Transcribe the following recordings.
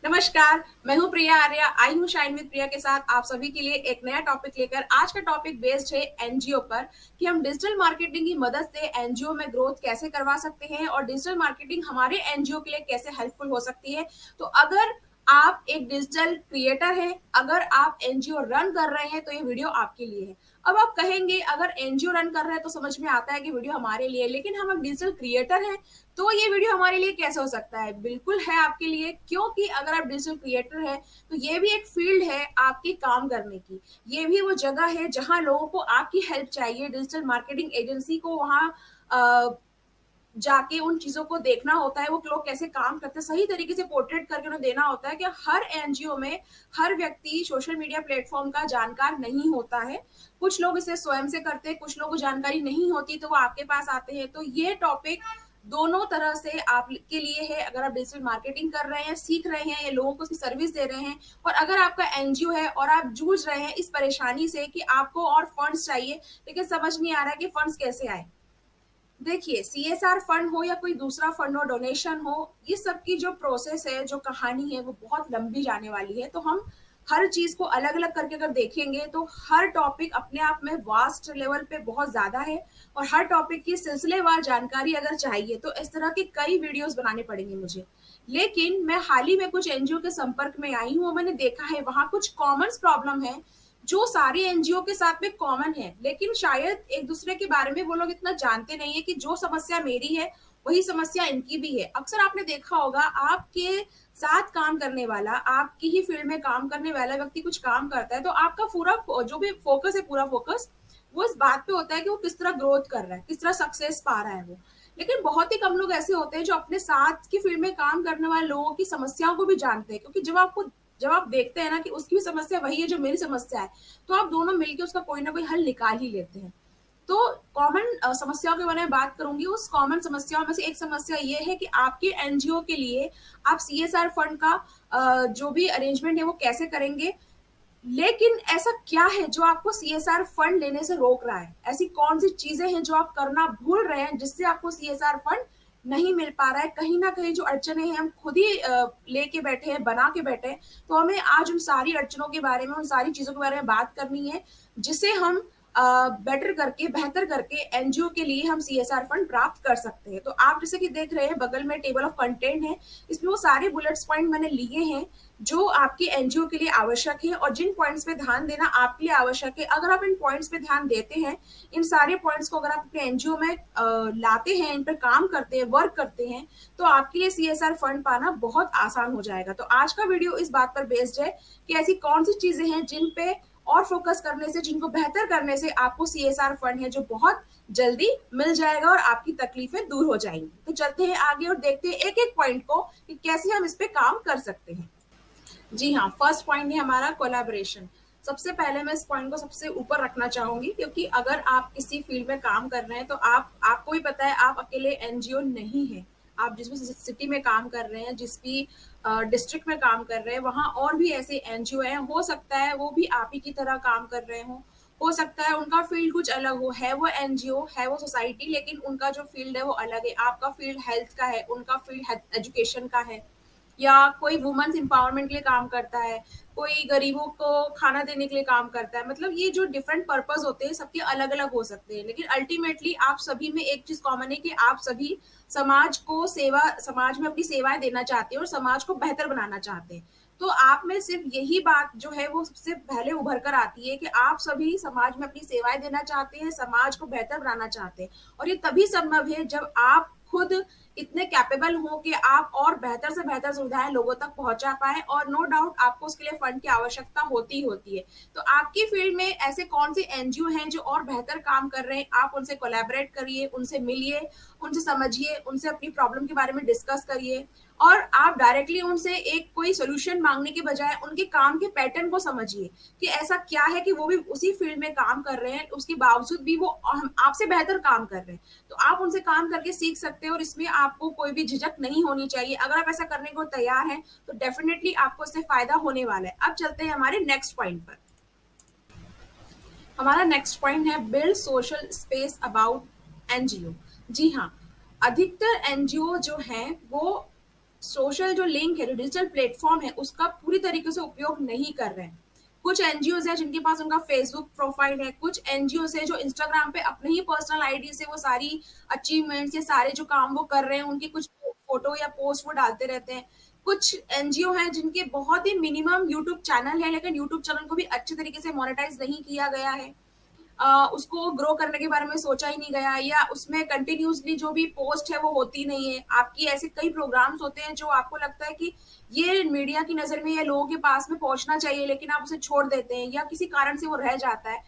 नमस्कार, मैं हूँ प्रिया आर्या। आई हूँ शाइन विद प्रिया के साथ आप सभी के लिए एक नया टॉपिक लेकर। आज का टॉपिक बेस्ड है एनजीओ पर कि हम डिजिटल मार्केटिंग की मदद से एनजीओ में ग्रोथ कैसे करवा सकते हैं और डिजिटल मार्केटिंग हमारे एनजीओ के लिए कैसे हेल्पफुल हो सकती है। तो अगर आप एक डिजिटल क्रिएटर हैं, अगर आप एनजीओ रन कर रहे हैं तो ये वीडियो आपके लिए है। अब आप कहेंगे अगर एनजीओ रन कर रहे हैं तो समझ में आता है कि वीडियो हमारे लिए है, लेकिन हम एक डिजिटल क्रिएटर हैं तो ये वीडियो हमारे लिए कैसे हो सकता है? बिल्कुल है आपके लिए, क्योंकि अगर आप डिजिटल क्रिएटर है तो ये भी एक फील्ड है आपकी काम करने की। ये भी वो जगह है जहां लोगों को आपकी हेल्प चाहिए। डिजिटल मार्केटिंग एजेंसी को वहां जाके उन चीजों को देखना होता है, वो लोग कैसे काम करते हैं, सही तरीके से पोर्ट्रेट करके उन्हें देना होता है कि हर एनजीओ में हर व्यक्ति सोशल मीडिया प्लेटफॉर्म का जानकार नहीं होता है। कुछ लोग इसे स्वयं से करते हैं, कुछ लोगों को जानकारी नहीं होती तो वो आपके पास आते हैं। तो ये टॉपिक दोनों तरह से आपके लिए है। अगर आप डिजिटल मार्केटिंग कर रहे हैं, सीख रहे हैं या लोगों को उसकी सर्विस दे रहे हैं, और अगर आपका एनजीओ है और आप जूझ रहे हैं इस परेशानी से कि आपको और फंड्स चाहिए लेकिन समझ नहीं आ रहा है कि फंड्स कैसे आए। देखिए, सीएसआर फंड हो या कोई दूसरा फंड हो, डोनेशन हो, ये सब की जो प्रोसेस है, जो कहानी है, वो बहुत लंबी जाने वाली है। तो हम हर चीज को अलग अलग करके अगर देखेंगे तो हर टॉपिक अपने आप में वास्ट लेवल पे बहुत ज्यादा है, और हर टॉपिक की सिलसिलेवार जानकारी अगर चाहिए तो इस तरह के कई वीडियोस बनाने पड़ेंगे मुझे। लेकिन मैं हाल ही में कुछ एनजीओ के संपर्क में आई हूँ और मैंने देखा है वहां कुछ कॉमन प्रॉब्लम है जो सारे एनजीओ के साथ में कॉमन है, लेकिन शायद एक दूसरे के बारे में वो लोग इतना जानते नहीं है कि जो समस्या मेरी है वही समस्या इनकी भी है। अक्सर आपने देखा होगा, आपके साथ काम करने वाला, आपकी ही फील्ड में काम करने वाला व्यक्ति कुछ काम करता है तो आपका पूरा जो भी फोकस है, पूरा फोकस वो इस बात पे होता है कि वो किस तरह ग्रोथ कर रहा है, किस तरह सक्सेस पा रहा है वो। लेकिन बहुत ही कम लोग ऐसे होते हैं जो अपने साथ की फील्ड में काम करने वाले लोगों की समस्याओं को भी जानते हैं, क्योंकि जब आप देखते हैं ना कि उसकी भी समस्या वही है जो मेरी समस्या है, तो आप दोनों मिलकर उसका कोई ना कोई हल निकाल ही लेते हैं। तो कॉमन समस्याओं के बारे में बात करूंगी। उस कॉमन समस्याओं में से एक समस्या ये है कि आपके एनजीओ के लिए आप सीएसआर फंड का जो भी अरेंजमेंट है वो कैसे करेंगे। लेकिन ऐसा क्या है जो आपको सीएसआर फंड लेने से रोक रहा है? ऐसी कौन सी चीजें हैं जो आप करना भूल रहे हैं जिससे आपको सीएसआर फंड नहीं मिल पा रहा है? कहीं ना कहीं जो अड़चने हैं हम खुद ही लेके बैठे हैं, बना के बैठे हैं। तो हमें आज उन सारी अड़चनों के बारे में, उन सारी चीजों के बारे में बात करनी है जिसे हम बेटर करके, बेहतर करके एनजीओ के लिए हम सीएसआर फंड प्राप्त कर सकते हैं। तो आप जैसे कि देख रहे हैं बगल में टेबल ऑफ कंटेंट है, इसमें वो सारे बुलेट्स पॉइंट मैंने लिए हैं जो आपके एनजीओ के लिए आवश्यक है और जिन पॉइंट्स पे ध्यान देना आपके लिए आवश्यक है। अगर आप इन पॉइंट्स पे ध्यान देते हैं, इन सारे पॉइंट्स को अगर आप अपने एनजीओ में लाते हैं, इन पर काम करते हैं, वर्क करते हैं, तो आपके लिए सीएसआर फंड पाना बहुत आसान हो जाएगा। तो आज का वीडियो इस बात पर बेस्ड है कि ऐसी कौन सी चीजें हैं जिन पे और फोकस करने से, जिनको बेहतर करने से आपको सीएसआर फंड है जो बहुत जल्दी मिल जाएगा और आपकी तकलीफें दूर हो जाएंगी। तो चलते हैं आगे और देखते हैं एक एक पॉइंट को कि कैसे हम इस पे काम कर सकते हैं। जी हाँ, फर्स्ट पॉइंट है हमारा कोलैबोरेशन। सबसे पहले मैं इस पॉइंट को सबसे ऊपर रखना चाहूंगी, क्योंकि अगर आप किसी फील्ड में काम कर रहे हैं तो आपको भी पता है आप अकेले एनजीओ नहीं है। आप जिस भी सिटी में काम कर रहे हैं, जिस भी डिस्ट्रिक्ट में काम कर रहे हैं, वहां और भी ऐसे एनजीओ हैं। हो सकता है वो भी आप ही की तरह काम कर रहे हो सकता है उनका फील्ड कुछ अलग हो, है वो एनजीओ, है वो सोसाइटी, लेकिन उनका जो फील्ड है वो अलग है। आपका फील्ड हेल्थ का है, उनका फील्ड एजुकेशन का है, या कोई वुमेन्स एम्पावरमेंट के लिए काम करता है, कोई गरीबों को खाना देने के लिए काम करता है। मतलब ये जो डिफरेंट पर्पस होते हैं सबके अलग अलग हो सकते हैं, लेकिन अल्टीमेटली आप सभी में एक चीज कॉमन है कि आप सभी समाज में अपनी सेवाएं देना चाहते हैं और समाज को बेहतर बनाना चाहते हैं। तो आप में सिर्फ यही बात जो है वो सबसे पहले उभर कर आती है कि आप सभी समाज में अपनी सेवाएं देना चाहते हैं, समाज को बेहतर बनाना चाहते हैं। और ये तभी संभव है जब आप खुद इतने कैपेबल हो कि आप और बेहतर से बेहतर सुविधाएं लोगों तक पहुंचा पाए। और नो डाउट आपको उसके लिए फंड की आवश्यकता होती होती है। तो आपकी फील्ड में ऐसे कौन से एनजीओ हैं जो और बेहतर काम कर रहे हैं, आप उनसे कोलैबोरेट करिए, उनसे मिलिए, उनसे समझिए, उनसे अपनी प्रॉब्लम के बारे में डिस्कस करिए। और आप डायरेक्टली उनसे एक कोई सोल्यूशन मांगने के बजाय उनके काम के पैटर्न को समझिए कि ऐसा क्या है कि वो भी उसी फील्ड में काम कर रहे हैं, उसके बावजूद भी वो आपसे बेहतर काम कर रहे हैं। तो आप उनसे काम करके सीख सकते हैं और इसमें आपको कोई भी झिझक नहीं होनी चाहिए। अगर आप ऐसा करने को तैयार हैं तो डेफिनेटली आपको इससे फायदा होने वाला है। अब चलते हैं हमारे नेक्स्ट पॉइंट पर। हमारा नेक्स्ट पॉइंट है build social space about NGO. जी हाँ, अधिकतर एनजीओ जो हैं वो सोशल जो लिंक है, जो डिजिटल प्लेटफॉर्म है, उसका पूरी तरीके से उपयोग नहीं कर रहे हैं। कुछ एनजीओ है जिनके पास उनका फेसबुक प्रोफाइल है, कुछ एनजीओ है जो इंस्टाग्राम पे अपने ही पर्सनल आईडी से वो सारी अचीवमेंट्स या सारे जो काम वो कर रहे हैं उनकी कुछ फोटो या पोस्ट वो डालते रहते हैं। कुछ एनजीओ हैं जिनके बहुत ही मिनिमम यूट्यूब चैनल है, लेकिन यूट्यूब चैनल को भी अच्छे तरीके से मोनेटाइज नहीं किया गया है। उसको ग्रो करने के बारे में सोचा ही नहीं गया, या उसमें कंटिन्यूसली जो भी पोस्ट है वो होती नहीं है। आपकी ऐसे कई प्रोग्राम्स होते हैं जो आपको लगता है कि ये मीडिया की नजर में या लोगों के पास में पहुंचना चाहिए, लेकिन आप उसे छोड़ देते हैं या किसी कारण से वो रह जाता है।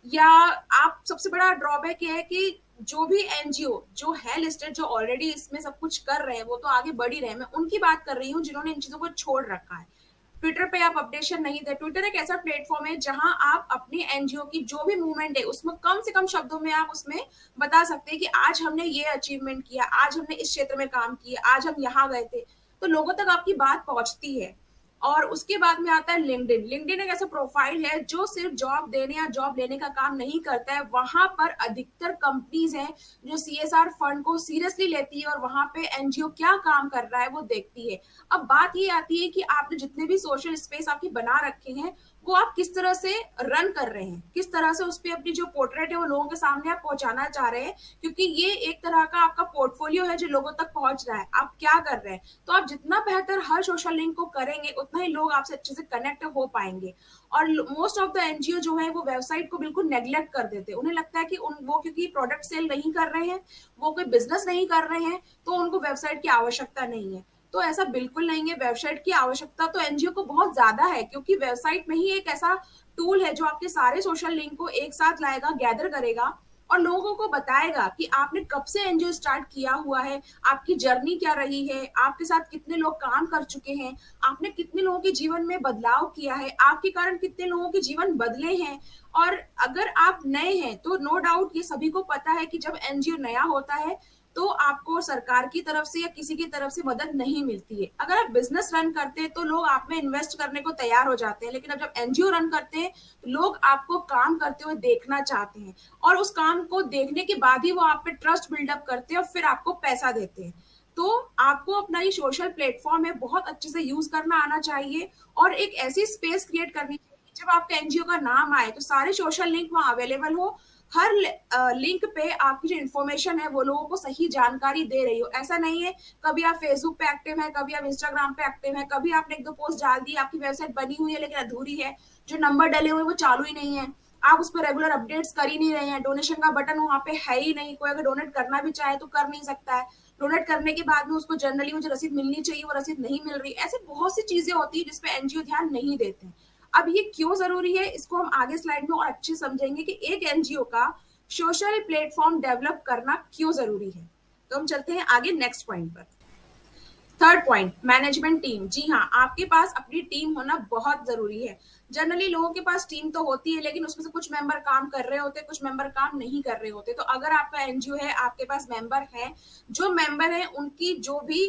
या आप सबसे बड़ा ड्रॉबैक ये है कि जो भी एनजीओ जो है लिस्टेड, जो ऑलरेडी इसमें सब कुछ कर रहे हैं, वो तो आगे बढ़ ही रहे हैं। मैं उनकी बात कर रही हूँ जिन्होंने इन चीजों को छोड़ रखा है। ट्विटर पे आप अपडेशन नहीं दे। ट्विटर एक ऐसा प्लेटफॉर्म है जहां आप अपनी एनजीओ की जो भी मूवमेंट है उसमें कम से कम शब्दों में आप उसमें बता सकते हैं कि आज हमने ये अचीवमेंट किया, आज हमने इस क्षेत्र में काम किया, आज हम यहाँ गए थे। तो लोगों तक आपकी बात पहुंचती है। और उसके बाद में आता है लिंक्डइन। लिंक्डइन एक ऐसा प्रोफाइल है जो सिर्फ जॉब देने या जॉब लेने का काम नहीं करता है। वहां पर अधिकतर कंपनीज हैं जो सीएसआर फंड को सीरियसली लेती है और वहां पे एनजीओ क्या काम कर रहा है वो देखती है। अब बात ये आती है कि आपने जितने भी सोशल स्पेस आपके बना रखे हैं वो आप किस तरह से रन कर रहे हैं, किस तरह से उस पर अपनी जो पोर्ट्रेट है वो लोगों के सामने आप पहुंचाना चाह रहे हैं, क्योंकि ये एक तरह का आपका पोर्टफोलियो है जो लोगों तक पहुंच रहा है, आप क्या कर रहे हैं। तो आप जितना बेहतर हर सोशल लिंक को करेंगे उतना ही लोग आपसे अच्छे से कनेक्ट हो पाएंगे। और मोस्ट ऑफ द एनजीओ जो है वो वेबसाइट को बिल्कुल नेग्लेक्ट कर देते हैं। उन्हें लगता है कि वो क्योंकि प्रोडक्ट सेल नहीं कर रहे हैं, वो कोई बिजनेस नहीं कर रहे हैं, तो उनको वेबसाइट की आवश्यकता नहीं है। तो ऐसा बिल्कुल नहीं है। वेबसाइट की आवश्यकता तो एनजीओ को बहुत ज्यादा है, क्योंकि वेबसाइट में ही एक ऐसा टूल है जो आपके सारे सोशल लिंक को एक साथ लाएगा, गैदर करेगा और लोगों को बताएगा कि आपने कब से एनजीओ स्टार्ट किया हुआ है, आपकी जर्नी क्या रही है, आपके साथ कितने लोग काम कर चुके हैं, आपने कितने लोगों के जीवन में बदलाव किया है, आपके कारण कितने लोगों के जीवन बदले हैं। और अगर आप नए हैं तो नो डाउट ये सभी को पता है कि जब एनजीओ नया होता है तो आपको सरकार की तरफ से या किसी की तरफ से मदद नहीं मिलती है। अगर आप बिजनेस रन करते हैं तो लोग आप में इन्वेस्ट करने को तैयार हो जाते हैं, लेकिन अब जब एनजीओ रन करते हैं तो लोग आपको काम करते हुए देखना चाहते हैं और उस काम को देखने के बाद ही वो आप पे ट्रस्ट बिल्डअप करते हैं और फिर आपको पैसा देते हैं। तो आपको अपना ये सोशल प्लेटफॉर्म है बहुत अच्छे से यूज करना आना चाहिए और एक ऐसी स्पेस क्रिएट करनी चाहिए कि जब आपके एनजीओ का नाम आए तो सारे सोशल लिंक वहां अवेलेबल हो। हर लिंक पे आपकी जो इन्फॉर्मेशन है वो लोगों को सही जानकारी दे रही हो। ऐसा नहीं है कभी आप फेसबुक पे एक्टिव है, कभी आप इंस्टाग्राम पे एक्टिव है, कभी आपने एक दो पोस्ट डाल दी, आपकी वेबसाइट बनी हुई है लेकिन अधूरी है, जो नंबर डले हुए वो चालू ही नहीं है, आप उस पर रेगुलर अपडेट्स कर ही नहीं रहे हैं, डोनेशन का बटन वहां पे है ही नहीं, कोई अगर डोनेट करना भी चाहे तो कर नहीं सकता है, डोनेट करने के बाद में उसको जनरली मुझे रसीद मिलनी चाहिए वो रसीद नहीं मिल रही। ऐसे बहुत सी चीजें होती है जिसपे एनजीओ ध्यान नहीं देते हैं। अब ये क्यों जरूरी है इसको हम आगे स्लाइड में और अच्छे समझेंगे कि एक एनजीओ का सोशल प्लेटफॉर्म डेवलप करना क्यों जरूरी है। तो हम चलते हैं आगे नेक्स्ट पॉइंट पर। Third point, management team. जी हाँ, आपके पास अपनी टीम होना बहुत जरूरी है। जनरली लोगों के पास टीम तो होती है लेकिन उसमें से कुछ मेंबर काम कर रहे होते, कुछ मेंबर काम नहीं कर रहे होते। तो अगर आपका एनजीओ है, आपके पास मेंबर है, जो मेंबर है उनकी जो भी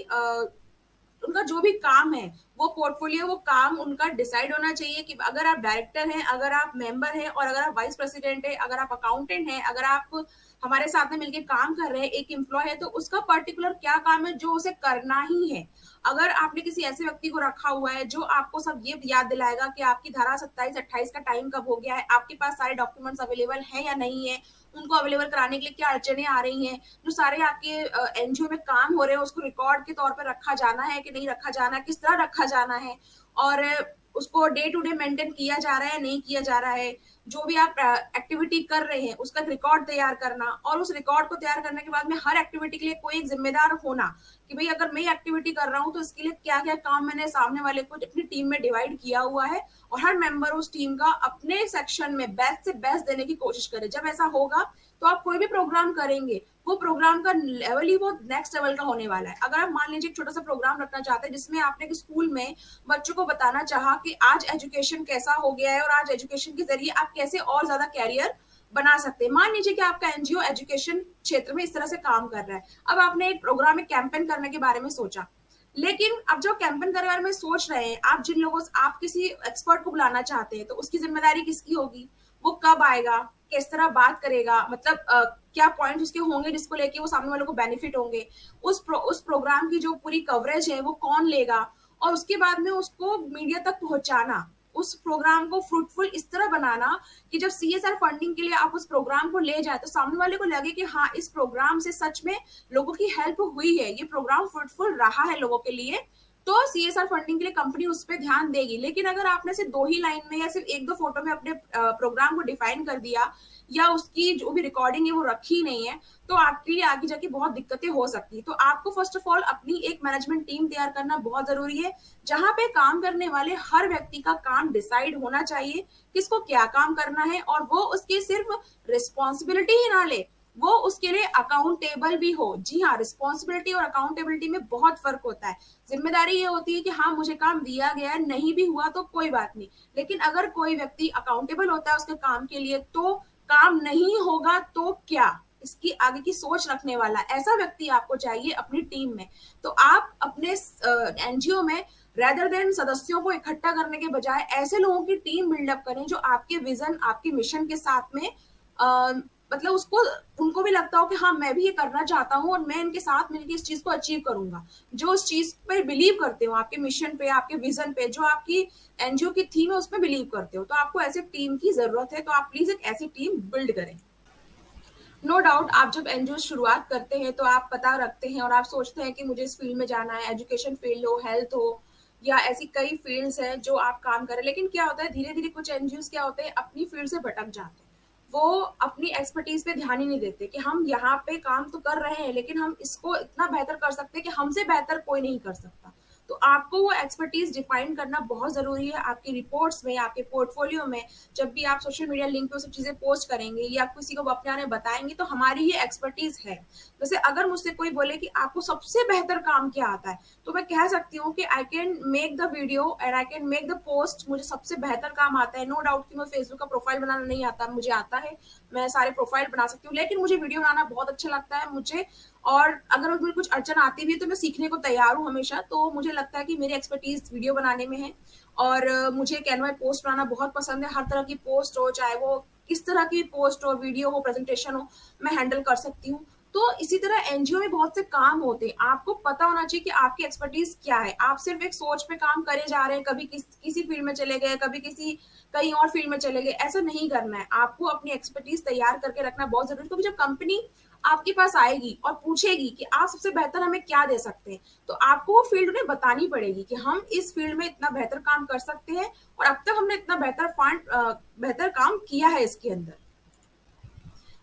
उनका जो भी काम है वो पोर्टफोलियो, वो काम उनका डिसाइड होना चाहिए कि अगर आप डायरेक्टर हैं, अगर आप मेंबर हैं और अगर आप वाइस प्रेसिडेंट है, अगर आप अकाउंटेंट हैं, अगर आप हमारे साथ में मिलकर काम कर रहे हैं, एक एम्प्लॉय है, तो उसका पर्टिकुलर क्या काम है जो उसे करना ही है। अगर आपने किसी ऐसे व्यक्ति को रखा हुआ है जो आपको सब ये याद दिलाएगा कि आपकी धारा 27-28 का टाइम कब हो गया है, आपके पास सारे डॉक्यूमेंट्स अवेलेबल हैं या नहीं है, उनको अवेलेबल कराने के लिए क्या अड़चने आ रही हैं, जो सारे आपके एनजीओ में काम हो रहे हैं उसको रिकॉर्ड के तौर पर रखा जाना है कि नहीं रखा जाना है, किस तरह रखा जाना है, और उसको डे टू डे मेंटेन किया जा रहा है नहीं किया जा रहा है, जो भी आप एक्टिविटी कर रहे हैं उसका रिकॉर्ड तैयार करना, और उस रिकॉर्ड को तैयार करने के बाद में हर एक्टिविटी के लिए कोई एक जिम्मेदार होना कि भाई अगर मैं एक्टिविटी कर रहा हूँ तो इसके लिए क्या क्या काम मैंने सामने वाले को अपनी टीम में डिवाइड किया हुआ है, और हर मेंबर उस टीम का अपने सेक्शन में बेस्ट से बेस्ट देने की कोशिश करे। जब ऐसा होगा तो आप कोई भी प्रोग्राम करेंगे वो प्रोग्राम का लेवल ही वो नेक्स्ट लेवल का होने वाला है। अगर आप मान लीजिए एक छोटा सा प्रोग्राम रखना चाहते हैं जिसमें आपने स्कूल में बच्चों को बताना चाहा कि आज एजुकेशन कैसा हो गया है और आज एजुकेशन के जरिए आप कैसे और ज्यादा कैरियर बना सकते हैं। मान लीजिए कि आपका एनजीओ एजुकेशन क्षेत्र में इस तरह से काम कर रहा है। अब आपने एक प्रोग्राम में कैंपेन करने के बारे में सोचा, लेकिन अब जो कैंपेन करने के बारे में सोच रहे हैं, आप जिन लोगों से आप किसी एक्सपर्ट को बुलाना चाहते हैं तो उसकी जिम्मेदारी किसकी होगी, वो कब आएगा, किस तरह बात करेगा, मतलब क्या पॉइंट्स उसके होंगे जिसको लेके वो सामने वालों को बेनिफिट होंगे, उस प्रोग्राम की जो पूरी कवरेज है वो कौन लेगा, और उसके बाद में उसको मीडिया तक पहुंचाना, उस प्रोग्राम को फ्रूटफुल इस तरह बनाना कि जब सीएसआर फंडिंग के लिए आप उस प्रोग्राम को ले जाए तो सामने वाले को लगे कि हाँ, इस प्रोग्राम से सच में लोगों की हेल्प हुई है, ये प्रोग्राम फ्रूटफुल रहा है लोगों के लिए, तो सीएसआर फंडिंग के लिए कंपनी उस पर ध्यान देगी। लेकिन अगर आपने सिर्फ 2 ही लाइन में या सिर्फ 1-2 फोटो में अपने प्रोग्राम को डिफाइन कर दिया, या उसकी जो भी रिकॉर्डिंग है वो रखी नहीं है, तो आपके लिए आगे जाके बहुत दिक्कतें हो सकती है। तो आपको फर्स्ट ऑफ ऑल अपनी एक मैनेजमेंट टीम तैयार करना बहुत जरूरी है, जहां पे काम करने वाले हर व्यक्ति का काम डिसाइड होना चाहिए, किसको क्या काम करना है, और वो उसकी सिर्फ रिस्पॉन्सिबिलिटी ही ना ले, वो उसके लिए अकाउंटेबल भी हो। जी हाँ, रिस्पॉन्सिबिलिटी और अकाउंटेबिलिटी में बहुत फर्क होता है। जिम्मेदारी ये होती है कि हाँ, मुझे काम दिया गया है, नहीं भी हुआ तो कोई बात नहीं, लेकिन अगर कोई व्यक्ति अकाउंटेबल होता है उसके काम के लिए, तो काम नहीं होगा तो क्या, इसकी आगे की सोच रखने वाला ऐसा व्यक्ति आपको चाहिए अपनी टीम में। तो आप अपने एनजीओ में रेदर देन सदस्यों को इकट्ठा करने के बजाय ऐसे लोगों की टीम बिल्डअप करें जो आपके विजन, आपके मिशन के साथ में मतलब उसको, उनको भी लगता हो कि हाँ, मैं भी ये करना चाहता हूँ और मैं इनके साथ मिलकर इस चीज को अचीव करूंगा, जो उस चीज पे बिलीव करते हो, आपके मिशन पे, आपके विजन पे, जो आपकी एनजीओ की थीम है उसमें बिलीव करते हो। तो आपको ऐसे टीम की जरूरत है, तो आप प्लीज एक ऐसी टीम बिल्ड करें। नो डाउट, आप जब एनजीओ शुरुआत करते हैं तो आप पता रखते हैं और आप सोचते हैं कि मुझे इस फील्ड में जाना है, एजुकेशन फील्ड हो, हेल्थ हो, या ऐसी कई फील्ड्स हैं जो आप काम करें। लेकिन क्या होता है, धीरे धीरे कुछ एनजीओ क्या होते हैं, अपनी फील्ड से भटक जाते हैं, वो अपनी एक्सपर्टीज पे ध्यान ही नहीं देते कि हम यहाँ पे काम तो कर रहे हैं लेकिन हम इसको इतना बेहतर कर सकते हैं कि हमसे बेहतर कोई नहीं कर सकता। तो आपको वो एक्सपर्टीज डिफाइन करना बहुत जरूरी है आपकी रिपोर्ट्स में, आपके पोर्टफोलियो में। जब भी आप सोशल मीडिया लिंक पे सब चीजें पोस्ट करेंगे या किसी को अपने बारे में बताएंगे तो हमारी ये एक्सपर्टीज है। जैसे अगर मुझसे कोई बोले कि आपको सबसे बेहतर काम क्या आता है, तो मैं कह सकती हूँ कि I can make the video and I can make the post, मुझे सबसे बेहतर काम आता है। नो डाउट कि मैं फेसबुक का प्रोफाइल बनाना नहीं आता, मुझे आता है, मैं सारे प्रोफाइल बना सकती हूँ, लेकिन मुझे वीडियो बनाना बहुत अच्छा लगता है मुझे। और अगर उसमें कुछ अड़चन आती भी है तो मैं सीखने को तैयार हूँ हमेशा। तो मुझे लगता है कि मेरी एक्सपर्टीज वीडियो बनाने में है, और मुझे कैनवा पोस्ट बनाना बहुत पसंद है। हर तरह की पोस्ट हो, चाहे वो किस तरह की पोस्ट हो, वीडियो हो, प्रेजेंटेशन हो, मैं हैंडल कर सकती हूँ। तो इसी तरह एनजीओ में बहुत से काम होते हैं, आपको पता होना चाहिए कि आपकी एक्सपर्टीज क्या है। आप सिर्फ एक सोच पे काम करे जा रहे हैं, कभी किसी फील्ड में चले गए, कभी किसी कहीं और फील्ड में चले गए, ऐसा नहीं करना है। आपको अपनी एक्सपर्टीज तैयार करके रखना बहुत जरूरी है, क्योंकि जब कंपनी आपके पास आएगी और पूछेगी कि आप सबसे बेहतर हमें क्या दे सकते हैं, तो आपको वो फील्ड उन्हें बतानी पड़ेगी कि हम इस फील्ड में इतना बेहतर काम कर सकते हैं और अब तक हमने इतना बेहतर काम किया है इसके अंदर।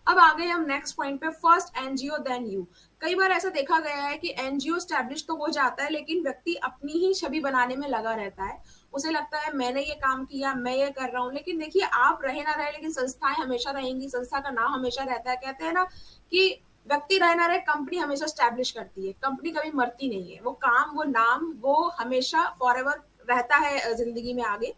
अब आ गए हम नेक्स्ट पॉइंट पे, फर्स्ट एनजीओ देन यू। कई बार ऐसा देखा गया है कि एनजीओ स्टैब्लिश तो हो जाता है लेकिन व्यक्ति अपनी ही छवि बनाने में लगा रहता है। उसे लगता है मैंने ये काम किया, मैं ये कर रहा हूँ। लेकिन देखिए, आप रहे ना रहे लेकिन संस्थाएं हमेशा रहेंगी, संस्था का नाम हमेशा रहता है। कहते हैं ना कि व्यक्ति रहे ना रहे, कंपनी हमेशा स्टैब्लिश करती है, कंपनी कभी मरती नहीं है। वो काम, वो नाम, वो हमेशा फॉर एवर रहता है जिंदगी में आगे।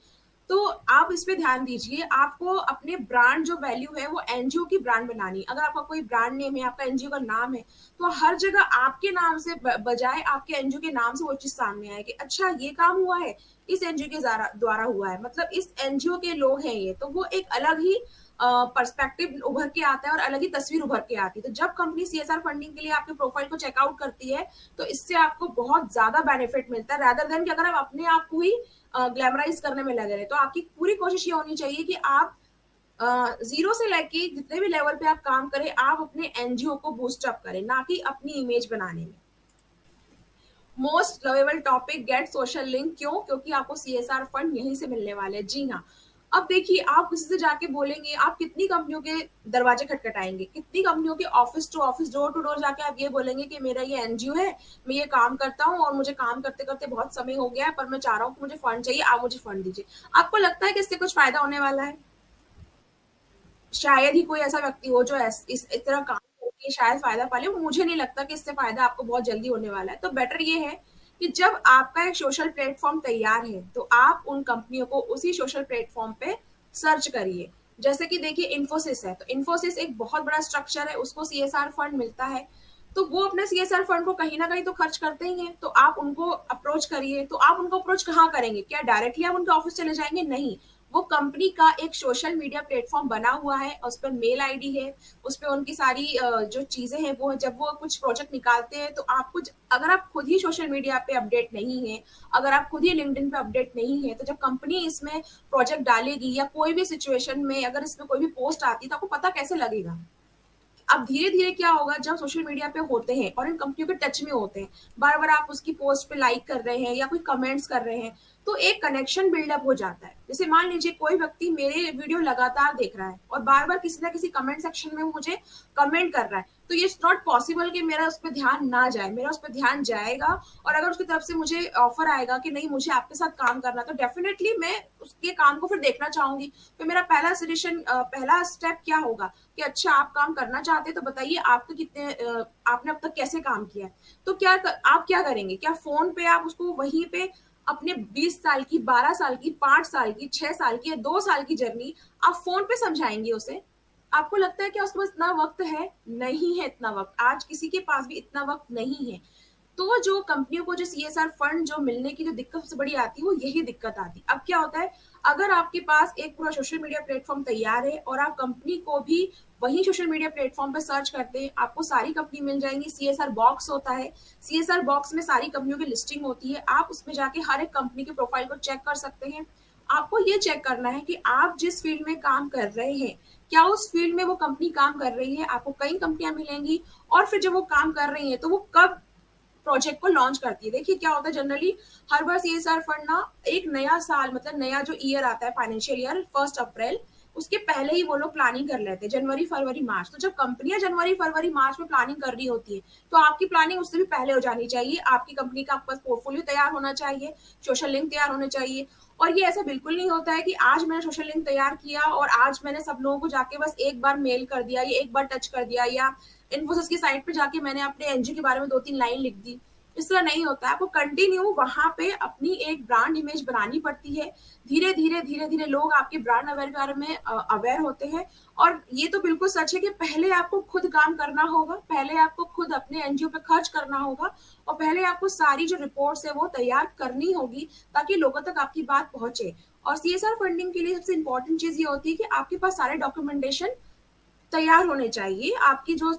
तो आप इस पे ध्यान दीजिए। आपको अपने ब्रांड जो वैल्यू है वो एनजीओ की ब्रांड बनानी। अगर आपका कोई ब्रांड नेम है, आपका एनजीओ का नाम है, तो हर जगह आपके नाम से बजाय आपके एनजीओ के नाम से वो चीज सामने आए कि अच्छा, ये काम हुआ है, इस एनजीओ के द्वारा हुआ है, मतलब इस एनजीओ के लोग हैं ये। तो वो एक अलग ही पर्सपेक्टिव उभर के आता है और अलग ही तस्वीर उभर के आती है। तो जब कंपनी सीएसआर फंडिंग के लिए आपके प्रोफाइल को चेकआउट करती है तो इससे आपको बहुत ज्यादा बेनिफिट मिलता है, रादर देन कि अगर आप अपने आप को ही ग्लैमराइज करने में लगे रहे। तो आपकी पूरी कोशिश ये होनी चाहिए कि आप जीरो से लेके जितने भी लेवल पे आप काम करें, आप अपने एनजीओ को बूस्टअप करें, ना कि अपनी इमेज बनाने में। Most lovable topic, gate social link. क्यों? क्योंकि आपको सीएसआर फंड यहीं से मिलने वाले हैं। जी हाँ। अब देखिए, आप किसी से जाके बोलेंगे, आप कितनी कंपनियों के दरवाजे खटखटाएंगे, कितनी कंपनियों के office to office, door to door जाके आप ये बोलेंगे कि मेरा ये एनजीओ है, मैं ये काम करता हूँ और मुझे काम करते करते बहुत समय हो गया है, पर मैं चाह रहा हूँ कि मुझे फंड चाहिए, आप मुझे फंड दीजिए। आपको लगता है कि इससे कुछ फायदा होने वाला है? शायद ही कोई ऐसा व्यक्ति हो जो इस तरह काम करके शायद फायदा पा ले। मुझे नहीं लगता कि इससे फायदा आपको बहुत जल्दी होने वाला है। तो बेटर ये है कि जब आपका एक सोशल प्लेटफॉर्म तैयार है तो आप उन कंपनियों को उसी सोशल प्लेटफॉर्म पे सर्च करिए। जैसे कि देखिए, इन्फोसिस है, तो इन्फोसिस एक बहुत बड़ा स्ट्रक्चर है, उसको सीएसआर फंड मिलता है, तो वो अपने सीएसआर फंड को कहीं ना कहीं तो खर्च करते ही हैं। तो आप उनको अप्रोच करिए। तो आप उनको अप्रोच कहाँ करेंगे? क्या डायरेक्टली आप उनके ऑफिस चले जाएंगे? नहीं, वो कंपनी का एक सोशल मीडिया प्लेटफॉर्म बना हुआ है, उस पर मेल आईडी है, उस पर उनकी सारी जो चीजें हैं वो जब वो कुछ प्रोजेक्ट निकालते हैं तो आपको अगर आप खुद ही सोशल मीडिया पे अपडेट नहीं है, अगर आप खुद ही लिंक्डइन पे अपडेट नहीं है, तो जब कंपनी इसमें प्रोजेक्ट डालेगी या कोई भी सिचुएशन में अगर इसमें कोई भी पोस्ट आती है तो आपको पता कैसे लगेगा? अब धीरे धीरे क्या होगा, जब सोशल मीडिया पे होते हैं और इन कंपनियों के टच में होते हैं, बार बार आप उसकी पोस्ट पे लाइक कर रहे हैं या कोई कमेंट्स कर रहे हैं, तो एक कनेक्शन बिल्डअप हो जाता है। जैसे मान लीजिए कोई व्यक्ति मेरे वीडियो लगातार देख रहा है और बार बार किसी ना किसी कमेंट सेक्शन में वो मुझे कमेंट कर रहा है, तो ये नॉट पॉसिबल कि मेरा उस पर ध्यान ना जाए, मेरा उस पर ध्यान जाएगा। और अगर उसकी तरफ से मुझे ऑफर आएगा कि नहीं मुझे आपके साथ काम करना, तो डेफिनेटली मैं उसके काम को फिर देखना चाहूंगी। तो मेरा पहला सजेशन, पहला स्टेप क्या होगा कि अच्छा आप काम करना चाहते हैं तो बताइए आपके कितने आपने अब तक कैसे काम किया है। तो आप क्या करेंगे, क्या फोन पे आप उसको वहीं पे अपने 20 साल की, 12 साल की, 5 साल की, 6 साल की या 2 साल की जर्नी आप फोन पे समझाएंगे उसे? आपको लगता है कि उसके पास इतना वक्त है? नहीं है इतना वक्त, आज किसी के पास भी इतना वक्त नहीं है। तो जो कंपनियों को जो सीएसआर फंड जो मिलने की जो दिक्कत सबसे बड़ी आती है वो यही दिक्कत आती है। अब क्या होता है, अगर आपके पास एक पूरा सोशल मीडिया प्लेटफॉर्म तैयार है और आप कंपनी को भी वही सोशल मीडिया प्लेटफॉर्म पर सर्च करते हैं, आपको सारी कंपनी मिल जाएंगी। सीएसआर बॉक्स होता है, सीएसआर बॉक्स में सारी कंपनियों की लिस्टिंग होती है, आप उसमें जाके हर एक कंपनी के प्रोफाइल को चेक कर सकते हैं। आपको ये चेक करना है कि आप जिस फील्ड में काम कर रहे हैं, क्या उस फील्ड में वो कंपनी काम कर रही है। आपको कई कंपनियां मिलेंगी और फिर जब वो काम कर रही है तो वो कब प्रोजेक्ट को लॉन्च करती है। देखिए क्या होता है, जनरली हर बार सीएसआर फंड ना एक नया साल, मतलब नया जो ईयर आता है फाइनेंशियल ईयर 1 अप्रैल, उसके पहले ही वो लोग प्लानिंग कर लेते हैं, जनवरी फरवरी मार्च। तो जब कंपनियां जनवरी फरवरी मार्च में प्लानिंग कर रही होती है तो आपकी प्लानिंग उससे भी पहले हो जानी चाहिए। आपकी कंपनी का आपके पास पोर्टफोलियो तैयार होना चाहिए, सोशल लिंक तैयार होने चाहिए। और ये ऐसा बिल्कुल नहीं होता है कि आज मैंने सोशल लिंक तैयार किया और आज मैंने सब लोगों को जाके बस एक बार मेल कर दिया या एक बार टच कर दिया या इन्फोसिस की साइट पे जाके मैंने अपने एनजीओ के बारे में 2-3 लाइन लिख दी। इस तरह नहीं होता है, आपको कंटिन्यू वहां पे अपनी एक ब्रांड इमेज बनानी पड़ती है। धीरे धीरे लोग आपके ब्रांड अवेयर के बारे में अवेयर होते हैं। और ये तो बिल्कुल सच है कि पहले आपको खुद काम करना होगा, पहले आपको खुद अपने एनजीओ पे खर्च करना होगा और पहले आपको सारी जो रिपोर्ट्स है वो तैयार करनी होगी ताकि लोगों तक आपकी बात पहुंचे। और सीएसआर फंडिंग के लिए सबसे इंपॉर्टेंट चीज ये होती है कि आपके पास सारे डॉक्यूमेंटेशन तैयार होने चाहिए। आपकी जो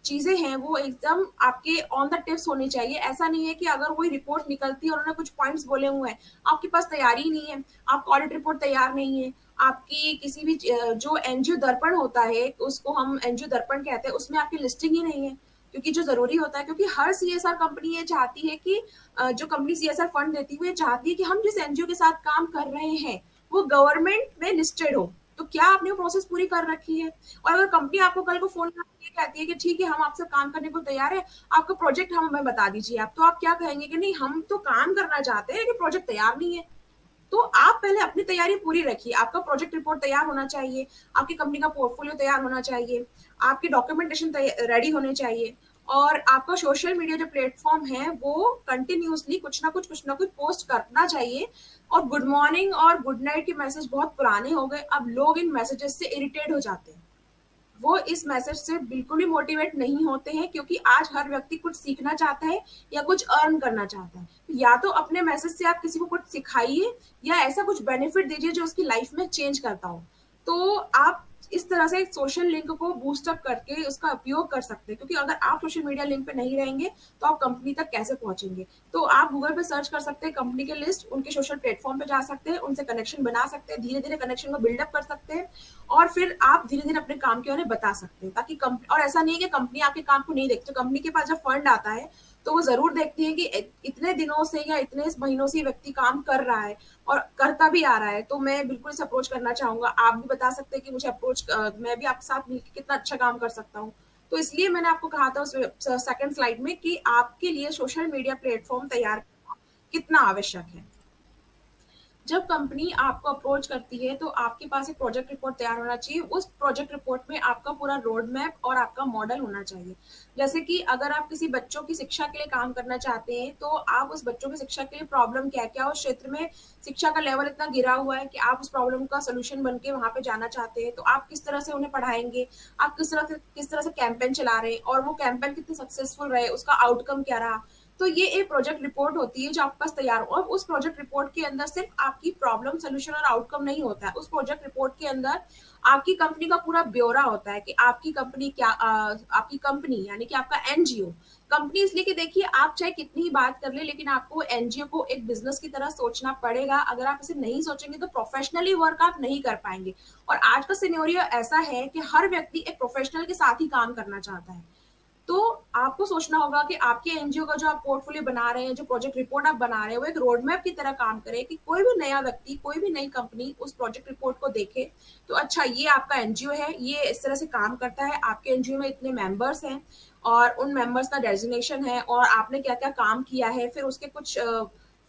चीजें हैं वो एकदम आपके ऑन द टिप्स होनी चाहिए। ऐसा नहीं है कि अगर कोई रिपोर्ट निकलती है और उन्होंने कुछ पॉइंट्स बोले हुए हैं, आपके पास तैयारी ही नहीं है, आपका ऑडिट रिपोर्ट तैयार नहीं है, आपकी किसी भी जो एनजीओ दर्पण होता है, उसको हम एनजीओ दर्पण कहते हैं, उसमें आपकी लिस्टिंग ही नहीं है। क्योंकि जो जरूरी होता है, क्योंकि हर सीएसआर कंपनी ये चाहती है कि जो कंपनी सीएसआर फंड देती है वो ये चाहती है कि हम जिस एनजीओ के साथ काम कर रहे हैं वो गवर्नमेंट में लिस्टेड हो। तो क्या आपने वो प्रोसेस पूरी कर रखी है? और अगर कंपनी आपको कल को फोन करके कहती है कि ठीक है हम आपसे काम करने को तैयार है, आपका प्रोजेक्ट हम हमें बता दीजिए आप, तो आप क्या कहेंगे कि नहीं हम तो काम करना चाहते हैं लेकिन प्रोजेक्ट तैयार नहीं है। तो आप पहले अपनी तैयारी पूरी रखिए। आपका प्रोजेक्ट रिपोर्ट तैयार होना चाहिए, आपकी कंपनी का पोर्टफोलियो तैयार होना चाहिए, आपकी डॉक्यूमेंटेशन रेडी होने चाहिए और आपका सोशल मीडिया जो प्लेटफॉर्म है वो कंटिन्यूसली कुछ ना कुछ पोस्ट करना चाहिए। और गुड मॉर्निंग और गुड नाइट के मैसेज बहुत पुराने हो गए, अब लोग इन मैसेजेस से इरिटेट हो जाते हैं। वो इस मैसेज से बिल्कुल भी मोटिवेट नहीं होते हैं क्योंकि आज हर व्यक्ति कुछ सीखना चाहता है या कुछ अर्न करना चाहता है। या तो अपने मैसेज से आप किसी को कुछ सिखाइए या ऐसा कुछ बेनिफिट दीजिए जो उसकी लाइफ में चेंज करता हो। तो आप इस तरह से सोशल लिंक को बूस्ट अप करके उसका उपयोग कर सकते हैं, क्योंकि अगर आप सोशल मीडिया लिंक पे नहीं रहेंगे तो आप कंपनी तक कैसे पहुंचेंगे। तो आप गूगल पे सर्च कर सकते हैं कंपनी के लिस्ट, उनके सोशल प्लेटफॉर्म पे जा सकते हैं, उनसे कनेक्शन बना सकते हैं, धीरे धीरे कनेक्शन को बिल्डअप कर सकते हैं और फिर आप धीरे धीरे अपने काम के बारे में बता सकते हैं। ताकि कंपनी, और ऐसा नहीं है कि कंपनी आपके काम को नहीं देखती, तो कंपनी के पास जब फंड आता है तो वो जरूर देखती है कि इतने दिनों से या इतने महीनों से व्यक्ति काम कर रहा है और करता भी आ रहा है, तो मैं बिल्कुल इसे अप्रोच करना चाहूंगा। आप भी बता सकते हैं कि मुझे अप्रोच, मैं भी आपके साथ मिलकर कितना अच्छा काम कर सकता हूँ। तो इसलिए मैंने आपको कहा था उस सेकंड स्लाइड में कि आपके लिए सोशल मीडिया प्लेटफॉर्म तैयार करना कितना आवश्यक है। जब कंपनी आपको अप्रोच करती है तो आपके पास एक प्रोजेक्ट रिपोर्ट तैयार होना चाहिए। उस प्रोजेक्ट रिपोर्ट में आपका पूरा रोड मैप और आपका मॉडल होना चाहिए। जैसे कि अगर आप किसी बच्चों की शिक्षा के लिए काम करना चाहते हैं तो आप उस बच्चों की शिक्षा के लिए प्रॉब्लम क्या क्या, उस क्षेत्र में शिक्षा का लेवल इतना गिरा हुआ है कि आप उस प्रॉब्लम का सोल्यूशन बन के वहां पे जाना चाहते हैं, तो आप किस तरह से उन्हें पढ़ाएंगे, आप किस तरह से कैंपेन चला रहे हैं और वो कैंपेन कितने सक्सेसफुल रहे, उसका आउटकम क्या रहा। तो ये एक प्रोजेक्ट रिपोर्ट होती है जो आपके पास तैयार हो, और उस प्रोजेक्ट रिपोर्ट के अंदर सिर्फ आपकी प्रॉब्लम सोल्यूशन और आउटकम नहीं होता है। उस प्रोजेक्ट रिपोर्ट के अंदर आपकी कंपनी का पूरा ब्यौरा होता है कि आपकी कंपनी क्या, आपकी कंपनी यानी कि आपका एनजीओ, कंपनी इसलिए कि देखिए आप चाहे कितनी ही बात कर ले, लेकिन आपको एनजीओ को एक बिजनेस की तरह सोचना पड़ेगा। अगर आप इसे नहीं सोचेंगे तो प्रोफेशनली वर्क आप नहीं कर पाएंगे। और आज का सिनेरियो ऐसा है कि हर व्यक्ति एक प्रोफेशनल के साथ ही काम करना चाहता है। तो आपको सोचना होगा कि आपके एनजीओ का जो आप पोर्टफोलियो बना रहे हैं, जो प्रोजेक्ट रिपोर्ट आप बना रहे हैं, वो एक रोड मैप की तरह काम करे कि कोई भी नया व्यक्ति, कोई भी नई कंपनी उस प्रोजेक्ट रिपोर्ट को देखे तो अच्छा ये आपका एनजीओ है, ये इस तरह से काम करता है, आपके एनजीओ में इतने मेंबर्स हैं और उन मेंबर्स का डेजिग्नेशन है और आपने क्या क्या काम किया है, फिर उसके कुछ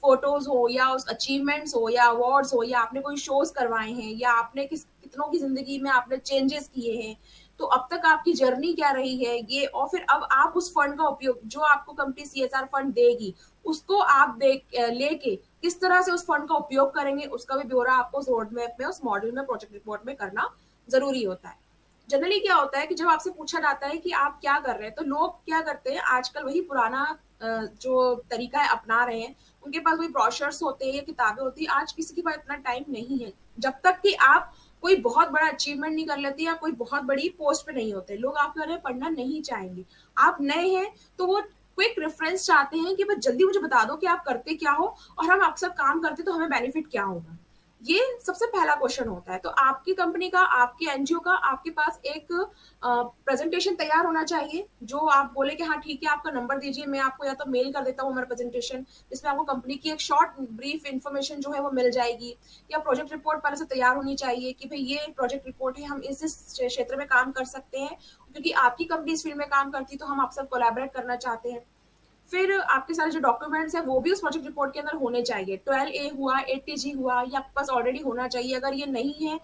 फोटोज हो या उस अचीवमेंट्स हो या अवार्ड्स हो या आपने कोई शोज करवाए हैं या आपने कितनों की जिंदगी में आपने चेंजेस किए हैं, तो अब तक आपकी जर्नी क्या रही है ये, और फिर अब आप उस फंड का उपयोग जो आपको कंपनी सीएसआर फंड देगी उसको आप लेके किस तरह से उस फंड का उपयोग करेंगे, उसका भी ब्यौरा आपको उस रोड मैप में, उस मॉडल में, प्रोजेक्ट रिपोर्ट में करना जरूरी होता है। जनरली क्या होता है कि जब आपसे पूछा जाता है कि आप क्या कर रहे हैं, तो लोग क्या करते हैं आजकल वही पुराना जो तरीका है अपना रहे हैं। उनके पास वही ब्रोशर्स होते हैं या किताबें होती है। आज किसी के पास इतना टाइम नहीं है, जब तक कि आप कोई बहुत बड़ा अचीवमेंट नहीं कर लेते या कोई बहुत बड़ी पोस्ट पे नहीं होते, लोग आपके बारे में पढ़ना नहीं चाहेंगे। आप नए हैं तो वो क्विक रेफरेंस चाहते हैं कि बस जल्दी मुझे बता दो कि आप करते क्या हो और हम आपके साथ काम करते तो हमें बेनिफिट क्या होगा। ये सबसे पहला क्वेश्चन होता है। तो आपकी कंपनी का, आपके एनजीओ का, आपके पास एक प्रेजेंटेशन तैयार होना चाहिए जो आप बोले कि हाँ ठीक है, आपका नंबर दीजिए, मैं आपको या तो मेल कर देता हूँ हमारा प्रेजेंटेशन, जिसमें आपको कंपनी की एक शॉर्ट ब्रीफ इन्फॉर्मेशन जो है वो मिल जाएगी। या प्रोजेक्ट रिपोर्ट पहले से तैयार होनी चाहिए कि भाई ये प्रोजेक्ट रिपोर्ट है, हम इस क्षेत्र में काम कर सकते हैं, क्योंकि आपकी कंपनी इस फील्ड में काम करती है तो हम आपसे कोलैबोरेट करना चाहते हैं। फिर आपके सारे जो डॉक्यूमेंट्स हैं वो भी उस प्रोजेक्ट रिपोर्ट के अंदर होने चाहिए। 12A हुआ, 80G हुआ, ये आपके पास ऑलरेडी होना चाहिए। अगर ये नहीं है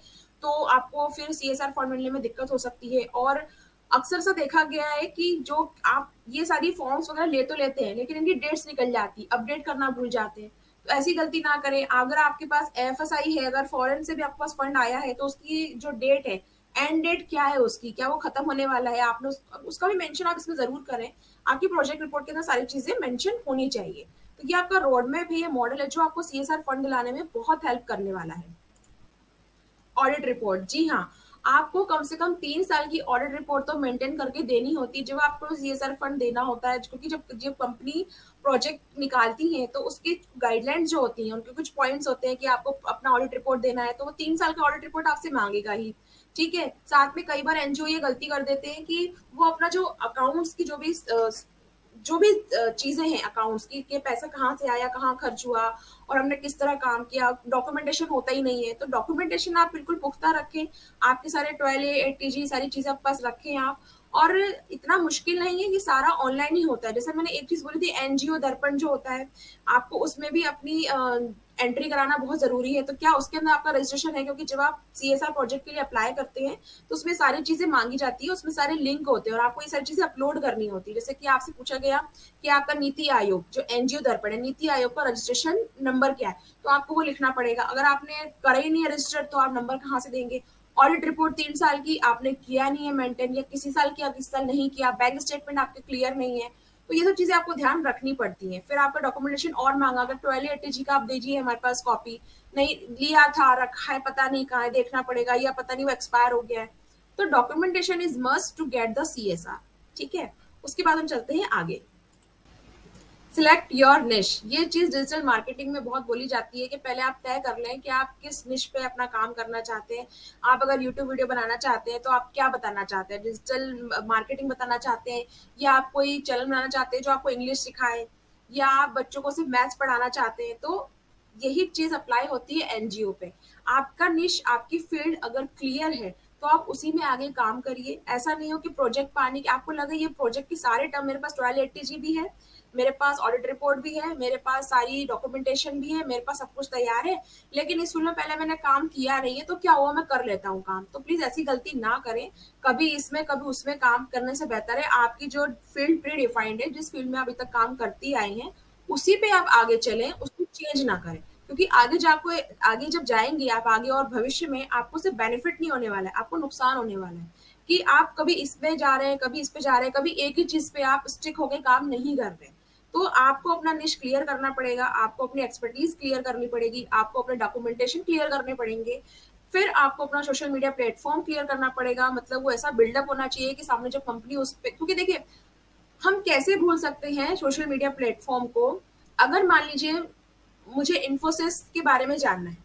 तो आपको फिर सीएसआर फंड मिलने में दिक्कत हो सकती है। और अक्सर से देखा गया है कि जो आप ये सारी फॉर्म्स वगैरह ले तो लेते हैं लेकिन इनकी डेट्स निकल जाती, अपडेट करना भूल जाते हैं। तो ऐसी गलती ना करें। अगर आपके पास एफएसआई है, अगर फॉरेन से भी आपके पास फंड आया है, तो उसकी जो डेट है, एंड डेट क्या है उसकी, क्या वो खत्म होने वाला है, आपने उसका भी मेंशन आप इसमें जरूर करें। आपकी प्रोजेक्ट रिपोर्ट के अंदर सारी चीजें मेंशन होनी चाहिए। तो ये आपका रोड मैप है, ये मॉडल है जो आपको सीएसआर फंड दिलाने में बहुत हेल्प करने वाला है। ऑडिट रिपोर्ट, जी हाँ, आपको कम से कम 3 साल की ऑडिट रिपोर्ट तो मेंटेन करके देनी होती है जब आपको सीएसआर फंड देना होता है, क्योंकि जब जब कंपनी प्रोजेक्ट निकालती है तो उसकी गाइडलाइंस जो होती हैं, उनके कुछ पॉइंट्स होते हैं कि आपको अपना ऑडिट रिपोर्ट देना है, तो वो 3 साल का ऑडिट रिपोर्ट आपसे मांगेगा ही। ठीक है, साथ में कई बार एनजीओ ये गलती कर देते हैं कि वो अपना जो अकाउंट्स की जो भी चीजें हैं अकाउंट्स की, कि पैसा कहाँ से आया, कहाँ खर्च हुआ और हमने किस तरह काम किया, डॉक्यूमेंटेशन होता ही नहीं है। तो डॉक्यूमेंटेशन आप बिल्कुल पुख्ता रखें, आपके सारे 12A 80G सारी चीजें आपके पास रखें आप। और इतना मुश्किल नहीं है कि सारा ऑनलाइन ही होता है। जैसे मैंने एक चीज बोली थी, एनजीओ दर्पण जो होता है, आपको उसमें भी अपनी एंट्री कराना बहुत जरूरी है। तो क्या उसके अंदर आपका रजिस्ट्रेशन है? क्योंकि जब आप सीएसआर प्रोजेक्ट के लिए अप्लाई करते हैं तो उसमें सारी चीजें मांगी जाती है, उसमें सारे लिंक होते हैं और आपको ये सारी चीजें अपलोड करनी होती है। जैसे कि आपसे पूछा गया कि आपका नीति आयोग जो एनजीओ दर्पण है, नीति आयोग का रजिस्ट्रेशन नंबर क्या है, तो आपको वो लिखना पड़ेगा। अगर आपने करा ही नहीं है रजिस्टर तो आप नंबर कहाँ से देंगे? ऑडिट रिपोर्ट 3 साल की आपने किया नहीं है मेंटेन, या किसी साल किया किसी साल नहीं किया, बैंक स्टेटमेंट आपके क्लियर नहीं है, तो ये सब चीजें आपको ध्यान रखनी पड़ती हैं। फिर आपका डॉक्यूमेंटेशन और मांगा, अगर 12A 80G का आप दीजिए हमारे पास कॉपी, नहीं लिया था, रखा है, पता नहीं कहाँ है, देखना पड़ेगा, या पता नहीं वो एक्सपायर हो गया है। तो documentation is must to get the CSR. ठीक है, उसके बाद हम चलते हैं आगे। सिलेक्ट योर निश, ये चीज डिजिटल मार्केटिंग में बहुत बोली जाती है कि पहले आप तय कर लें कि आप किस निश पे अपना काम करना चाहते हैं। आप अगर यूट्यूब वीडियो बनाना चाहते हैं तो आप क्या बताना चाहते हैं, डिजिटल मार्केटिंग बताना चाहते हैं, या आप कोई चैनल बनाना चाहते हैं जो आपको इंग्लिश सिखाए, या आप बच्चों को सिर्फ मैथ्स पढ़ाना चाहते हैं, तो यही चीज अप्लाई होती है एनजीओ पे। आपका निश, आपकी फील्ड अगर क्लियर है तो आप उसी में आगे काम करिए। ऐसा नहीं हो कि प्रोजेक्ट पाने की आपको लगे ये प्रोजेक्ट की सारे टर्म मेरे पास 1280G भी है, मेरे पास ऑडिट रिपोर्ट भी है, मेरे पास सारी डॉक्यूमेंटेशन भी है, मेरे पास सब कुछ तैयार है, लेकिन इस फील्ड में पहले मैंने काम किया नहीं है, तो क्या हुआ, मैं कर लेता हूँ काम। तो प्लीज ऐसी गलती ना करें। कभी इसमें कभी उसमें काम करने से बेहतर है आपकी जो फील्ड प्री डिफाइंड है, जिस फील्ड में अभी तक काम करती आई हैं उसी पे आप आगे चलें, उसको चेंज ना करें। क्योंकि आगे जाको आगे जब जाएंगे आप आगे, और भविष्य में आपको सिर्फ बेनिफिट नहीं होने वाला है, आपको नुकसान होने वाला है कि आप कभी इसमें जा रहे हैं, कभी इस पे जा रहे हैं, कभी एक ही चीज पे आप स्टिक होकर काम नहीं कर रहे। तो आपको अपना निश क्लियर करना पड़ेगा, आपको अपनी एक्सपर्टीज क्लियर करनी पड़ेगी, आपको अपने डॉक्यूमेंटेशन क्लियर करने पड़ेंगे, फिर आपको अपना सोशल मीडिया प्लेटफॉर्म क्लियर करना पड़ेगा। मतलब वो ऐसा बिल्डअप होना चाहिए कि सामने जब कंपनी उस पर, क्योंकि देखिए हम कैसे भूल सकते हैं सोशल मीडिया प्लेटफॉर्म को। अगर मान लीजिए मुझे इन्फोसिस के बारे में जानना है,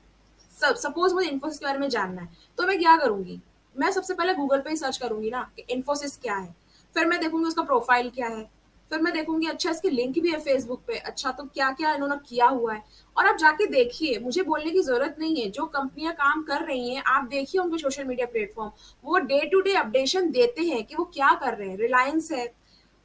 सपोज मुझे इन्फोसिस के बारे में जानना है, तो मैं क्या करूंगी, मैं सबसे पहले गूगल पे ही सर्च करूंगी ना कि इन्फोसिस क्या है, फिर मैं देखूंगी उसका प्रोफाइल क्या है, फिर मैं देखूंगी अच्छा इसकी लिंक भी है फेसबुक पे, अच्छा तो क्या क्या इन्होंने किया हुआ है। और आप जाके देखिए, मुझे बोलने की जरूरत नहीं है, जो कंपनियां काम कर रही हैं आप देखिए उनके सोशल मीडिया प्लेटफॉर्म, वो डे टू डे अपडेशन देते हैं कि वो क्या कर रहे हैं। रिलायंस है,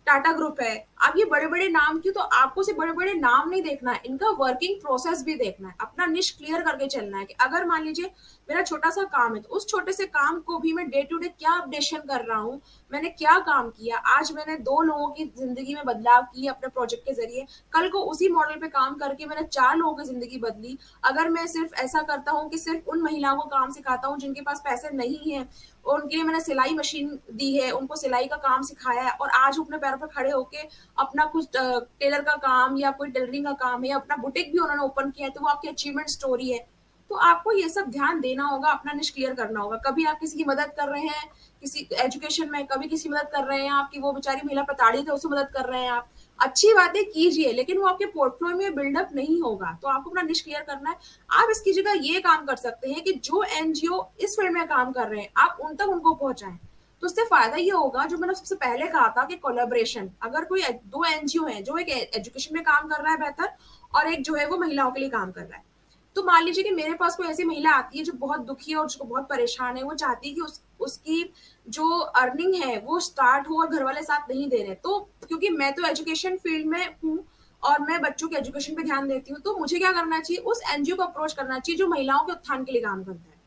टाटा ग्रुप है, अब ये बड़े बड़े नाम क्यों, तो आपको सिर्फ बड़े बड़े नाम नहीं देखना है, इनका वर्किंग प्रोसेस भी देखना है, अपना निश क्लियर करके चलना है कि अगर मान लीजिए मेरा छोटा सा काम है तो उस छोटे से काम को भी मैं डे टू डे क्या अपडेशन कर रहा हूँ, मैंने क्या काम किया, आज मैंने 2 लोगों की जिंदगी में बदलाव की अपने प्रोजेक्ट के जरिए, कल को उसी मॉडल पे काम करके मैंने 4 लोगों की जिंदगी बदली। अगर मैं सिर्फ ऐसा करता हूँ कि सिर्फ उन महिलाओं को काम सिखाता हूँ जिनके पास पैसे नहीं है, उनके लिए मैंने सिलाई मशीन दी है, उनको सिलाई का काम सिखाया है और आज वो अपने पैरों पर खड़े होके अपना कुछ टेलर का काम या कोई टेलरिंग का काम है, अपना बुटीक भी उन्होंने ओपन किया है, तो वो आपकी अचीवमेंट स्टोरी है। तो आपको ये सब ध्यान देना होगा, अपना निश क्लियर करना होगा। कभी आप किसी की मदद कर रहे हैं किसी एजुकेशन में, कभी किसी की मदद कर रहे हैं, आपकी वो बेचारी महिला प्रताड़ित है उससे मदद कर रहे हैं आप, अच्छी बातें कीजिए, लेकिन वो आपके पोर्टफोलियो में बिल्डअप नहीं होगा। तो आपको अपना निश क्लियर करना है। आप इसकी जगह ये काम कर सकते हैं कि जो एनजीओ इस फील्ड में काम कर रहे हैं आप उन तक उनको पहुंचाएं। तो उससे फायदा ये होगा, जो मैंने सबसे पहले कहा था कि कोलैबोरेशन, अगर कोई 2 एनजीओ है जो एक एजुकेशन में काम कर रहा है बेहतर, और एक जो है वो महिलाओं के लिए काम कर रहा है, तो मान लीजिए कि मेरे पास कोई ऐसी महिला आती है जो बहुत दुखी है और उसको बहुत परेशान है, वो चाहती है कि उसकी जो अर्निंग है वो स्टार्ट हो और घर वाले साथ नहीं दे रहे, तो क्योंकि मैं तो एजुकेशन फील्ड में हूँ और मैं बच्चों के एजुकेशन पे ध्यान देती हूँ, तो मुझे क्या करना चाहिए, उस एनजीओ को अप्रोच करना चाहिए जो महिलाओं के उत्थान के लिए काम करता है।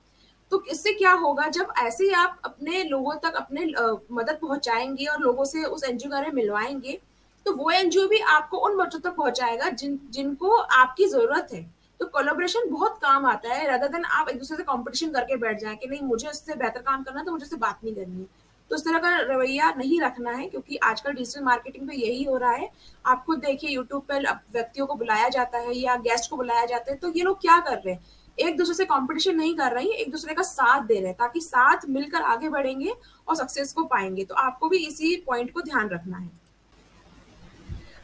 तो इससे क्या होगा, जब ऐसे ही आप अपने लोगों तक अपने मदद पहुंचाएंगे और लोगों से उस एनजीओ के बारे में मिलवाएंगे, तो वो एनजीओ भी आपको उन बच्चों तक पहुंचाएगा जिनको आपकी जरूरत है। तो कोलैबोरेशन बहुत काम आता है, रादर देन आप एक दूसरे से कंपटीशन करके बैठ जाए कि नहीं मुझे इससे बेहतर काम करना है तो मुझे इससे बात नहीं करनी है। तो इस तरह का रवैया नहीं रखना है, क्योंकि आजकल डिजिटल मार्केटिंग पे यही हो रहा है। आप खुद देखिए यूट्यूब पर व्यक्तियों को बुलाया जाता है या गेस्ट को बुलाया जाता है, तो ये लोग क्या कर रहे हैं, एक दूसरे से कंपटीशन नहीं कर रही है, एक दूसरे का साथ दे रहे हैं ताकि साथ मिलकर आगे बढ़ेंगे और सक्सेस को पाएंगे। तो आपको भी इसी पॉइंट को ध्यान रखना है।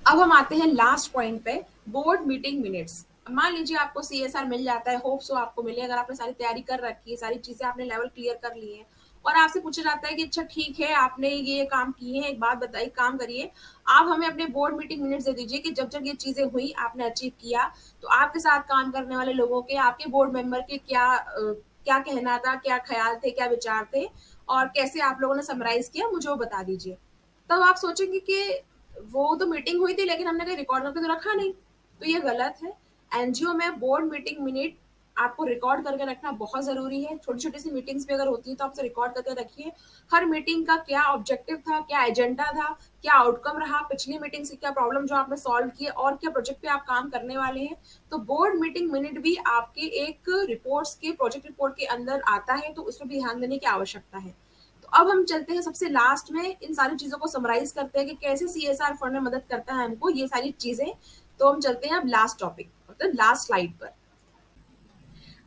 अब हम आते हैं लास्ट पॉइंट पे, बोर्ड मीटिंग मिनट्स। मान लीजिए आपको सीएसआर मिल जाता है, होप सो आपको मिले, अगर आपने सारी तैयारी कर रखी है, सारी चीजें आपने लेवल क्लियर कर लिए हैं और आपसे पूछा जाता है कि अच्छा ठीक है आपने ये काम किए हैं, एक बात बताइए, काम करिए, आप हमें अपने बोर्ड मीटिंग मिनट्स दे दीजिए कि जब जब ये चीजें हुई आपने अचीव किया, तो आपके साथ काम करने वाले लोगों के, आपके बोर्ड मेंबर के क्या क्या कहना था, क्या ख्याल थे, क्या विचार थे और कैसे आप लोगों ने समराइज किया, मुझे वो बता दीजिए। तब आप सोचेंगे कि वो तो मीटिंग हुई थी लेकिन हमने कहीं रिकॉर्ड करके तो रखा नहीं, तो ये गलत है। एनजीओ में बोर्ड मीटिंग मिनट आपको रिकॉर्ड करके रखना बहुत जरूरी है। छोटी छोटी सी मीटिंग्स भी अगर होती है तो आपसे रिकॉर्ड करके रखिए, हर मीटिंग का क्या ऑब्जेक्टिव था, क्या एजेंडा था, क्या आउटकम रहा, पिछली मीटिंग से क्या प्रॉब्लम जो आपने सॉल्व किए और क्या प्रोजेक्ट पे आप काम करने वाले हैं। तो बोर्ड मीटिंग मिनट भी आपके एक रिपोर्ट्स के, प्रोजेक्ट रिपोर्ट के अंदर आता है, तो उसमें भी ध्यान देने की आवश्यकता है। तो अब हम चलते हैं सबसे लास्ट में, इन सारी चीजों को समराइज करते हैं कि कैसे सीएसआर फंड में मदद करता है हमको ये सारी चीजें। तो हम चलते हैं अब लास्ट टॉपिक, मतलब लास्ट स्लाइड पर।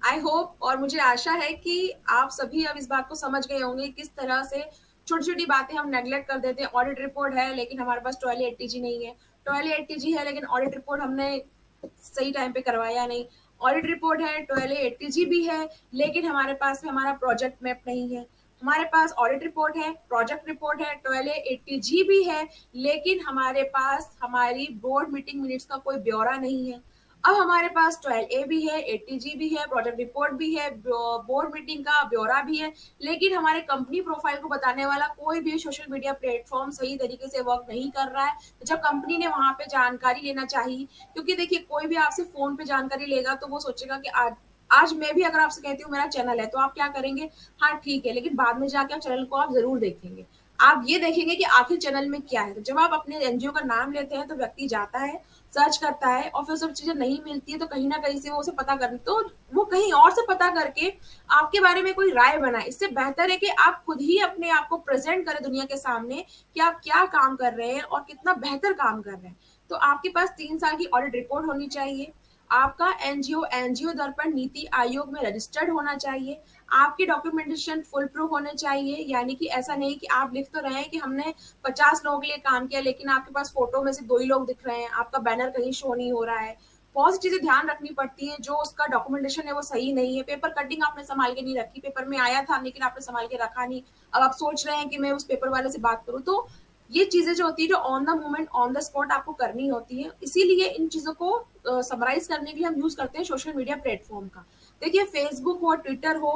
आई होप और मुझे आशा है कि आप सभी अब इस बात को समझ गए होंगे किस तरह से छोटी छोटी बातें हम नेग्लेक्ट कर देते हैं। ऑडिट रिपोर्ट है लेकिन हमारे पास टॉयली एटीजी नहीं है, टॉयली एटीजी है लेकिन ऑडिट रिपोर्ट हमने सही टाइम पे करवाया नहीं, ऑडिट रिपोर्ट है, टॉयली एटीजी भी है, लेकिन हमारे पास में हमारा प्रोजेक्ट मैप नहीं है। हमारे पास ऑडिट रिपोर्ट है, प्रोजेक्ट रिपोर्ट है, टॉयले एटीजी भी है, लेकिन हमारे पास हमारी बोर्ड मीटिंग मिनट्स का कोई ब्यौरा नहीं है। अब हमारे पास 12A भी है, एटीजी भी है, प्रोजेक्ट रिपोर्ट भी है, बोर्ड मीटिंग का ब्यौरा भी है, लेकिन हमारे कंपनी प्रोफाइल को बताने वाला कोई भी सोशल मीडिया प्लेटफॉर्म सही तरीके से वर्क नहीं कर रहा है। तो जब कंपनी ने वहां पे जानकारी लेना चाहिए, क्योंकि देखिए कोई भी आपसे फोन पे जानकारी लेगा तो वो सोचेगा कि आज मैं भी अगर आपसे कहती हूँ मेरा चैनल है तो आप क्या करेंगे, हाँ ठीक है, लेकिन बाद में जाके आप चैनल को आप जरूर देखेंगे। आप ये देखेंगे कि आखिर चैनल में क्या है। तो जब आप अपने एनजीओ का नाम लेते हैं तो व्यक्ति जाता है, सर्च करता है और फिर सब चीजें नहीं मिलती है तो कहीं ना कहीं से वो उसे पता कर, तो वो कहीं और से पता करके आपके बारे में कोई राय बनाए। इससे बेहतर है कि आप खुद ही अपने आप को प्रेजेंट करें दुनिया के सामने कि आप क्या काम कर रहे हैं और कितना बेहतर काम कर रहे हैं। तो आपके पास 3 साल की ऑडिट रिपोर्ट होनी चाहिए, आपका एनजीओ एनजीओ दर्पण नीति आयोग में रजिस्टर्ड होना चाहिए, आपकी डॉक्यूमेंटेशन फुल प्रूफ होने चाहिए, यानी कि ऐसा नहीं कि आप लिख तो रहे हैं कि हमने 50 लोगों के लिए काम किया लेकिन आपके पास फोटो में से 2 ही लोग दिख रहे हैं, आपका बैनर कहीं शो नहीं हो रहा है। बहुत सी चीजें ध्यान रखनी पड़ती हैं, जो उसका डॉक्यूमेंटेशन है वो सही नहीं है, पेपर कटिंग आपने संभाल के नहीं रखी, पेपर में आया था लेकिन आपने संभाल के रखा नहीं, अब आप सोच रहे हैं कि मैं उस पेपर वाले से बात करूं। तो ये चीजें जो होती है, जो on the moment on the spot आपको करनी होती है, इसीलिए इन चीजों को समराइज करने के लिए हम यूज करते हैं सोशल मीडिया प्लेटफॉर्म का। देखिए, फेसबुक हो, ट्विटर हो,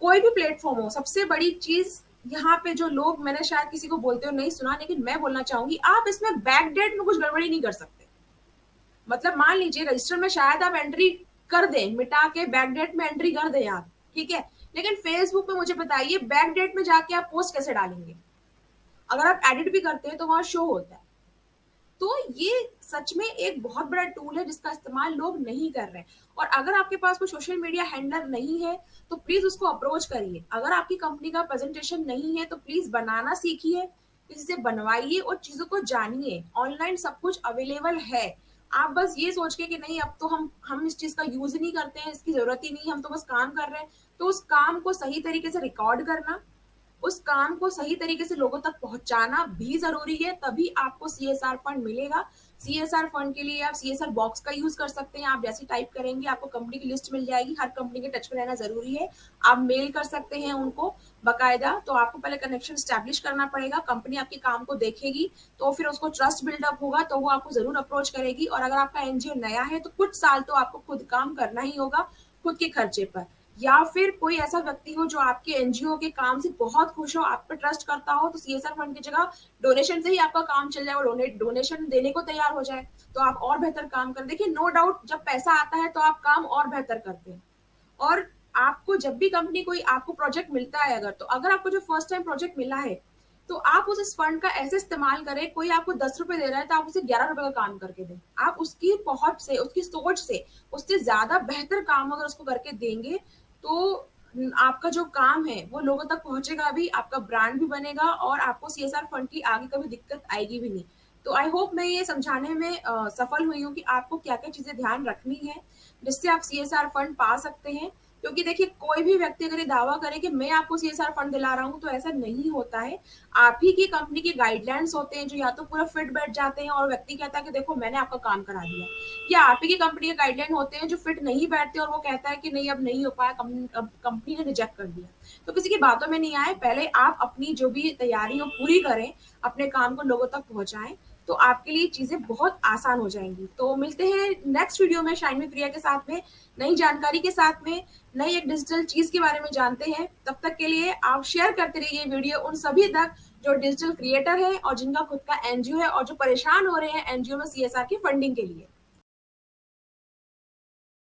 कोई भी प्लेटफॉर्म हो, सबसे बड़ी चीज यहाँ पे जो लोग, मैंने शायद किसी को बोलते हुए नहीं सुना लेकिन मैं बोलना चाहूंगी, आप इसमें बैक डेट में कुछ गड़बड़ी नहीं कर सकते। मतलब मान लीजिए रजिस्टर में शायद आप एंट्री कर दें, मिटा के बैक डेट में एंट्री कर दें आप, ठीक है, लेकिन फेसबुक पे मुझे बताइए बैक डेट में जाके आप पोस्ट कैसे डालेंगे? अगर आप एडिट भी करते हैं तो वहां शो होता है। तो ये सच में एक बहुत बड़ा टूल है जिसका इस्तेमाल लोग नहीं कर रहे हैं। और अगर आपके पास कोई सोशल मीडिया हैंडलर नहीं है तो प्लीज उसको अप्रोच करिए। अगर आपकी कंपनी का प्रेजेंटेशन नहीं है तो प्लीज बनाना सीखिए, किसी से बनवाइए और चीजों को जानिए। ऑनलाइन सब कुछ अवेलेबल है। आप बस ये सोच के कि नहीं अब तो हम इस चीज का यूज ही नहीं करते हैं, इसकी जरूरत ही नहीं, हम तो बस काम कर रहे हैं, तो उस काम को सही तरीके से रिकॉर्ड करना, उस काम को सही तरीके से लोगों तक पहुंचाना भी जरूरी है, तभी आपको सीएसआर फंड मिलेगा। सीएसआर फंड के लिए आप सीएसआर बॉक्स का यूज कर सकते हैं। आप जैसे टाइप करेंगे आपको कंपनी की लिस्ट मिल जाएगी। हर कंपनी के टच में रहना जरूरी है। आप मेल कर सकते हैं उनको बकायदा। तो आपको पहले कनेक्शन स्टैब्लिश करना पड़ेगा, कंपनी आपके काम को देखेगी तो फिर उसको ट्रस्ट बिल्डअप होगा तो वो आपको जरूर अप्रोच करेगी। और अगर आपका एनजीओ नया है तो कुछ साल तो आपको खुद काम करना ही होगा, खुद के खर्चे पर। या फिर कोई ऐसा व्यक्ति हो जो आपके एनजीओ के काम से बहुत खुश हो, आप पे ट्रस्ट करता हो, तो सीएसआर फंड की जगह डोनेशन से ही आपका काम चल जाए, वो डोनेशन देने को तैयार हो जाए तो आप और बेहतर काम करें। देखिए, नो डाउट जब पैसा आता है तो आप काम और बेहतर करते हैं। और आपको जब भी कंपनी कोई आपको प्रोजेक्ट मिलता है, अगर आपको जो फर्स्ट टाइम प्रोजेक्ट मिला है तो आप उस फंड का ऐसे इस्तेमाल करें, कोई आपको 10 रुपए दे रहा है तो आप उसे 11 रुपए का काम करके दें। आप उसकी पहुंच से, उसकी सोच से, उससे ज्यादा बेहतर काम अगर उसको करके देंगे तो आपका जो काम है वो लोगों तक पहुंचेगा भी, आपका ब्रांड भी बनेगा और आपको सीएसआर फंड की आगे कभी दिक्कत आएगी भी नहीं। तो आई होप मैं ये समझाने में सफल हुई हूँ कि आपको क्या क्या चीजें ध्यान रखनी है जिससे आप सीएसआर फंड पा सकते हैं। क्योंकि देखिए, कोई भी व्यक्ति अगर ये दावा करे कि मैं आपको सीएसआर फंड दिला रहा हूं तो ऐसा नहीं होता है। आप ही की कंपनी के गाइडलाइंस होते हैं जो या तो पूरा फिट बैठ जाते हैं और व्यक्ति कहता है कि देखो मैंने आपका काम करा दिया, या आप ही की कंपनी के गाइडलाइन होते हैं जो फिट नहीं बैठते और वो कहता है कि नहीं अब नहीं हो पाया, कंपनी ने रिजेक्ट कर दिया। तो किसी की बातों में नहीं आए, पहले आप अपनी जो भी तैयारी हो पूरी करें, अपने काम को लोगों तक पहुंचाएं, तो आपके लिए चीजें बहुत आसान हो जाएंगी। तो मिलते हैं नेक्स्ट वीडियो में शाइन में प्रिया के साथ में, नई जानकारी के साथ में, नई एक डिजिटल चीज के बारे में जानते हैं। तब तक के लिए आप शेयर करते रहिए वीडियो उन सभी तक जो डिजिटल क्रिएटर है और जिनका खुद का एनजीओ है और जो परेशान हो रहे हैं एनजीओ में सीएसआर की फंडिंग के लिए।